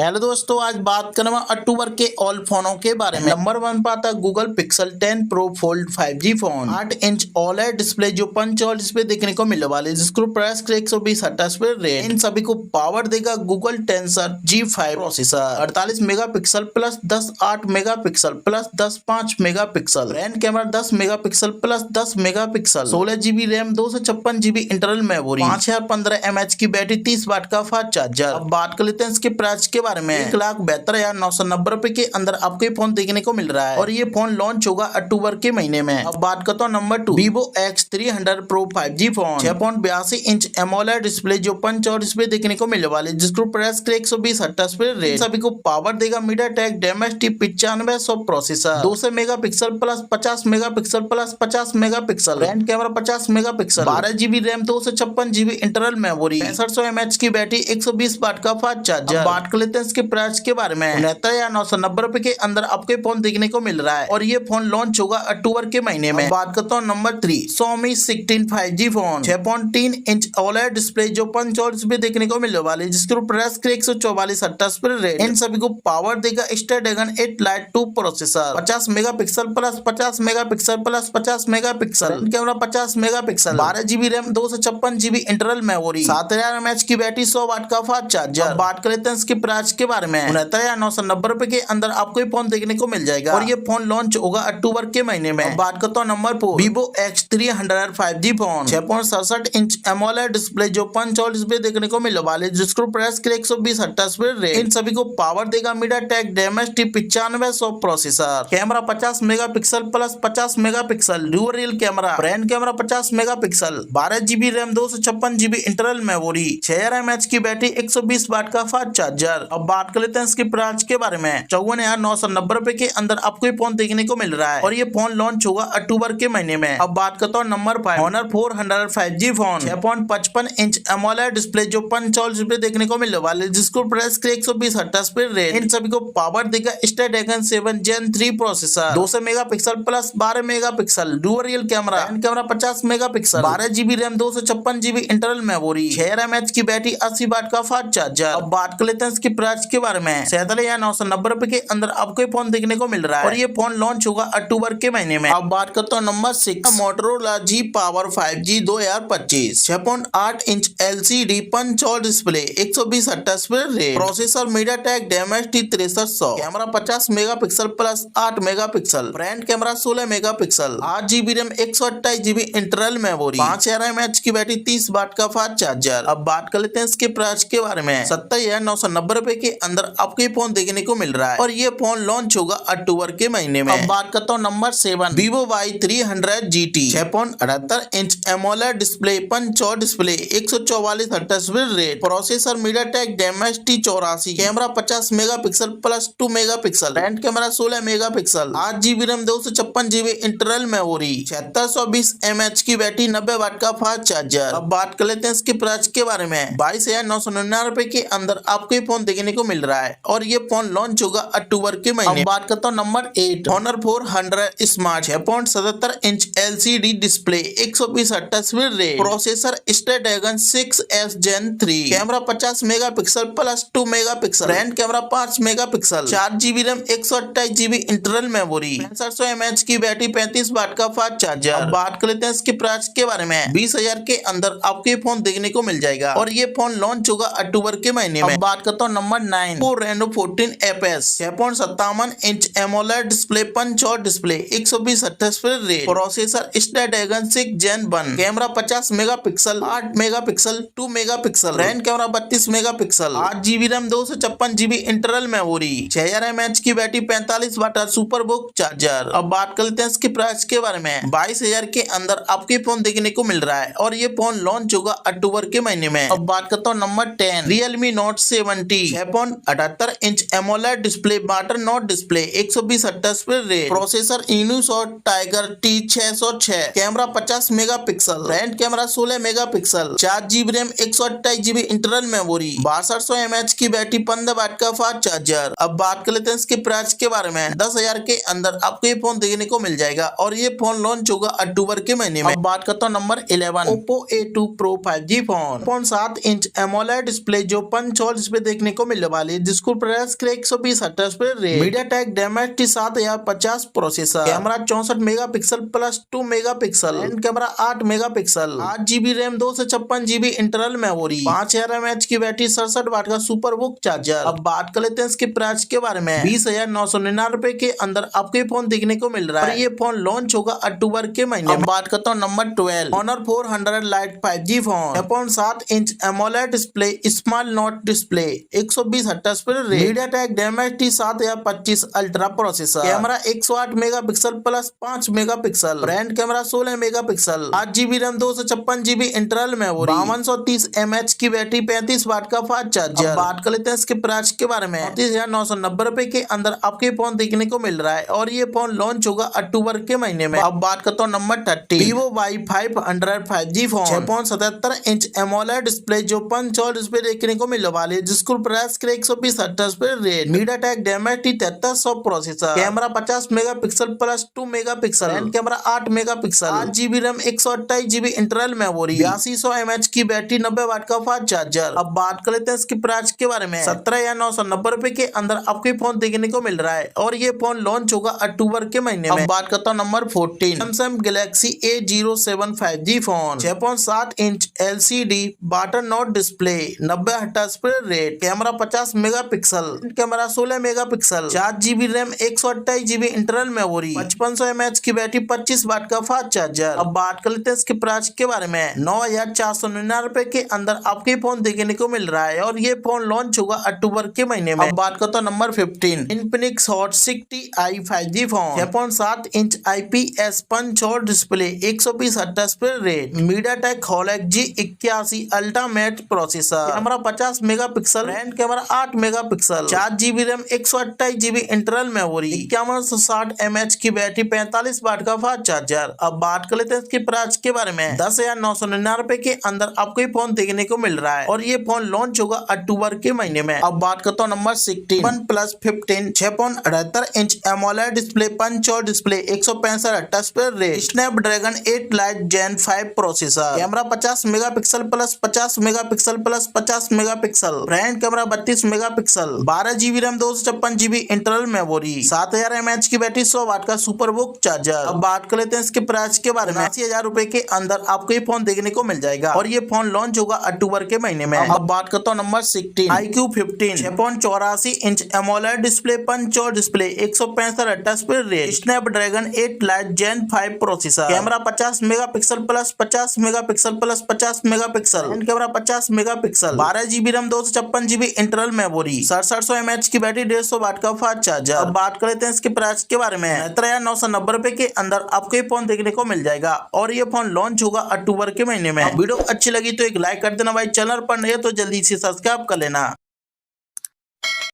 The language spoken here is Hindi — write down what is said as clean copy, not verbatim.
हेलो दोस्तों, आज बात करें अक्टूबर के ऑल फोनों के बारे में। नंबर 1 पर आता Google pixel 10 pro fold 5G phone. 8 inch OLED display जो पंच और डिस्प्ले देखने को मिलने वाले, जिसको प्राइस 120 हर्ट्ज पे रेट। इन सभी को पावर देगा Google tensor G5 processor. 48 megapixel plus 10 8 megapixel plus 10 5 megapixel. Front camera 10 megapixel plus 10 megapixel. 16GB RAM, 256GB internal memory, 5015 mAh की बैटरी, 30 वाट का फास्ट चार्जर। अब बात कर लेते हैं इसके प्राइस के बारे में। 1,72,990 रुपए के अंदर आपको ये फोन देखने को मिल रहा है और ये फोन लॉन्च होगा अक्टूबर के महीने में। अब बात करता हूँ number 2, Vivo X300 Pro 5G phone. 6.82 inch AMOLED display जो पंच और डिस्प्ले देखने को मिलने वाले, जिसको प्राइस 120 हर्ट्ज पे रेट। सभी को पावर देगा MediaTek Dimensity 9500 processor. 200 megapixel plus 50 megapixel plus 50 megapixel. Front camera 50 megapixel, 12GB RAM, 256GB internal memory, 6500 mAh की बैटरी, 120 वाट का फास्ट चार्जर। बात कर लेते हैं इसके प्राइस के बारे में। 69,990 रुपए के अंदर आपको फोन देखने को मिल रहा है और ये फोन लॉन्च होगा अक्टूबर के महीने में। बात करता हूँ number 3, Xiaomi 16 5G phone. 6.3 inch OLED display जो पंच और डिस्प्ले देखने को मिलने वाले, जिसके प्राइस 144 हर्ट्ज पर रेट। इन सभी को पावर देगा Snapdragon 8 Lite 2 processor. 50 megapixel plus 50 megapixel plus 50 megapixel. Camera 50 megapixel, 12GB RAM, 256GB internal memory, 7000 mAh की बैटरी, 100 वाट का फास्ट चार्जर। बात कर लेते हैं इसके प्राइस के बारे में। 69,990 रुपए के अंदर आपको ये फोन देखने को मिल जाएगा और ये फोन लॉन्च होगा अक्टूबर के महीने में। बात करता हूँ number 4, Vivo X300 5G phone. 6.67 inch AMOLED display जो पंच और डिस्प्ले देखने को मिलने वाले, जिसको प्राइस 120 हर्ट्ज पे रेट। इन सभी को पावर देगा MediaTek Dimensity 9500 processor. Camera 50 megapixel plus 50 megapixel dual real camera. Front camera 50 megapixel, 12GB RAM, 256GB internal memory, 6000 mAh की बैटरी, 120 वाट का फास्ट चार्जर। अब बात कर लेते हैं इसके प्राइस के बारे में। 54,990 रुपए के अंदर आपको ये फोन देखने को मिल रहा है और ये फोन लॉन्च होगा अक्टूबर के महीने में। अब बात करता हूँ number 5, Honor 400 5G phone. 6.55 inch AMOLED display जो पंच और डिस्प्ले देखने को मिलने वाले, जिसको प्राइस 120 हर्ट्ज पे रेट। इन सभी को पावर देगा Snapdragon 7 Gen 3 processor. 200 megapixel plus 12 megapixel dual real camera. Front camera 50 megapixel, 12GB RAM, 256GB internal memory, 6000 mAh की बैटरी, 80 वाट का फास्ट चार्जर। अब बात कर लेते हैं इसके प्राइस के बारे में। 47,990 रुपए के अंदर आपको ये फोन देखने को मिल रहा है और ये फोन लॉन्च होगा अक्टूबर के महीने में। अब बात करता हूँ number 6, Motorola G Power 5G 2025। 6.8 inch LCD पंच और डिस्प्ले, 120 हर्ट्ज पे rate. Processor MediaTek Dimensity 6300। Camera 50 megapixel plus 8 megapixel. Front camera 16 megapixel, 8GB RAM, 128GB internal memory, 5000 mAh की बैटरी, 30 वाट का फास्ट चार्जर। अब बात कर लेते हैं इसके प्राइस के बारे में। 70,990 रुपए के अंदर आपको ये फोन देखने को मिल रहा है और ये फोन लॉन्च होगा अक्टूबर के महीने में। अब बात करता हूँ number 7, Vivo Y300 GT। 6.78 inch AMOLED display punch hole display, 144 hertz पे rate. Processor MediaTek Dimensity 84। Camera 50 megapixel plus 2 megapixel. Front camera 16 megapixel, 8GB RAM, 256GB internal memory, 7620 mAh की बैटरी, 90 वाट का फास्ट चार्जर। अब बात कर लेते हैं इसके प्राइस के बारे में। 22,999 रुपए के अंदर आपको ये फोन देखने को मिल रहा है और ये फोन लॉन्च होगा अक्टूबर के महीने। अब बात करता हूँ number 8, Honor 400 Smart। 6.77 inch LCD display, 120 hertz पे rate. Processor Snapdragon 6S Gen 3। Camera 50 megapixel plus 2 megapixel. Front camera 5 megapixel, 4GB RAM, 128GB internal memory, 6500 mAh की बैटरी, 35 वाट का फास्ट चार्जर। अब बात कर लेते हैं इसके प्राइस के बारे में। 20,000 के अंदर आपको ये फोन देखने को मिल जाएगा और ये फोन लॉन्च होगा अक्टूबर के महीने में। अब बात करता हूँ number 9, Reno 14 FS। 6.57 inch AMOLED display punch hole display, 120 hertz पे rate. Processor Snapdragon 6 Gen 1। Camera 50 megapixel, 8 megapixel, 2 megapixel. Front camera 32 megapixel, 8GB RAM, 256GB internal memory, 6000 mAh की बैटरी, 45 वाट सुपरबुक चार्जर। अब बात कर लेते हैं इसके प्राइस के बारे में। 22,000 के अंदर आपको ये फोन देखने को मिल रहा है और ये फोन लॉन्च होगा अक्टूबर के महीने में। अब बात करता हूँ number 10, Realme Note 70। 6.78 inch AMOLED display, button notch display, 120 hertz पे rate. Processor Inusot Tiger T606। Camera 50 megapixel, front camera 16 megapixel, 4GB RAM, 128GB internal memory, 6200 mAh की बैटरी, 15 वाट का फास्ट चार्जर। अब बात कर लेते हैं इसके प्राइस के बारे में। 10,000 के अंदर आपको ये फोन देखने को मिल जाएगा और ये फोन लॉन्च होगा अक्टूबर के महीने में। अब बात करता हूँ number 11, Oppo A2 Pro 5G phone. 7 inch AMOLED display जो पंच और डिस्प्ले देखने को मिलने वाली है, जिसको प्रेस के 120 हर्ट्ज पे rate. MediaTek Dimensity 7050 processor, camera 64 megapixel plus 2 megapixel, front camera 8 megapixel, 8 GB RAM, 256 GB internal memory, 5000 mAh की बैटरी, 67 वाट का सुपर बुक चार्जर। अब बात कर लेते हैं इसके प्राइस के बारे में। 20,999 के अंदर आपको ये फोन देखने को मिल रहा है और ये फोन लॉन्च होगा अक्टूबर के महीने में। बात करता हूँ number 12, Honor 400 Lite 5G phone, 6.7 inch AMOLED display, small notch display, 120 hertz पर rate. MediaTek Dimensity 7025 ultra processor, camera 108 megapixel plus 5 megapixel, front camera 16 megapixel, 8 GB RAM, 256 GB internal memory, 5230 mAh की बैटरी, 35 वाट का फास्ट चार्जर। बात कर लेते हैं इसके प्राइस के बारे में। 3990 के अंदर आपके फोन देखने को मिल रहा है और ये फोन लॉन्च होगा अक्टूबर के महीने में। अब बात करता हूँ number 30, Vivo Y500 5G phone, 6.77 inch AMOLED display, जो पंच और डिस्प्ले देखने को मिलने वाली है, जिसको प्राइस के 120 हर्ट्ज पे rate. MediaTek Dimensity 7300 processor, camera 50 megapixel plus 2 megapixel, front camera 8 megapixel, 8 GB RAM, 128 GB internal memory, 8200 mAh की बैटरी, 90 वाट का फास्ट चार्जर। अब बात कर लेते हैं इसके प्राइस के बारे में। 17,990 के अंदर आपको ये फोन देखने को मिल रहा है और ये फोन लॉन्च होगा अक्टूबर के महीने में। अब बात करता हूँ number 14, Samsung Galaxy A07 5G phone, 6.7 inch LCD button notch display, 90 hertz पर rate. Camera 50 megapixel, camera 16 megapixel, 4 GB RAM, 128 GB internal memory, 5500 mAh की बैटरी, 25 वाट का फास्ट चार्जर। अब बात कर लेते हैं इसके प्राइस के बारे में। 9,499 के अंदर आपको ये फोन देखने को मिल रहा है और ये फोन लॉन्च होगा अक्टूबर के महीने में। अब बात करता हूँ number 15, Infinix Hot 60i 5G phone, 6.7 inch IPS पंच और डिस्प्ले, 120 हर्ट्ज पर rate. MediaTek Helix G81 ultimate processor, camera 50 megapixel, front camera 8 megapixel, 4 GB RAM, 128 GB internal memory, 5160 mAh की बैटरी, 45 वाट का फास्ट चार्जर। अब बात कर लेते हैं इसके प्राइस के बारे में। 10,999 के अंदर आपको ये फोन देखने को मिल रहा है और ये फोन लॉन्च होगा अक्टूबर के महीने में। अब बात करता हूँ number 16, OnePlus 15, 6.78 inch AMOLED display, punch hole display, 165 hertz पर rate. Snapdragon 8 Lite Gen 5 processor, camera 50 megapixel plus 50 megapixel plus 50 megapixel, front camera 32 megapixel, 12 GB RAM, 256 GB internal memory, 7000 mAh की बैटरी, 100 वाट का सुपर बुक चार्जर। अब बात कर लेते हैं इसके प्राइस के बारे में। 80,000 रुपए के अंदर आपको ये फोन देखने को मिल जाएगा और ये फोन लॉन्च होगा अक्टूबर के महीने में। अब बात करता हूँ number 16, iQOO 15, 6.84 inch AMOLED display, punch hole display, 165 hertz पर rate. Snapdragon 8 Lite Gen 5 processor, camera 50 megapixel plus 50 megapixel plus 50 megapixel, front camera 50 megapixel, 12 GB RAM, 256 GB internal memory, 6700 mAh की बैटरी, 150 वाट का फास्ट चार्जर। अब बात कर लेते हैं इसके प्राइस के बारे में। 17,990 के अंदर आपको ये फोन देखने को मिल जाएगा और ये फोन लॉन्च होगा अक्टूबर के महीने में। वीडियो अच्छी लगी तो एक लाइक कर देना भाई, चैनल पर नए तो जल्दी से सब्सक्राइब कर लेना।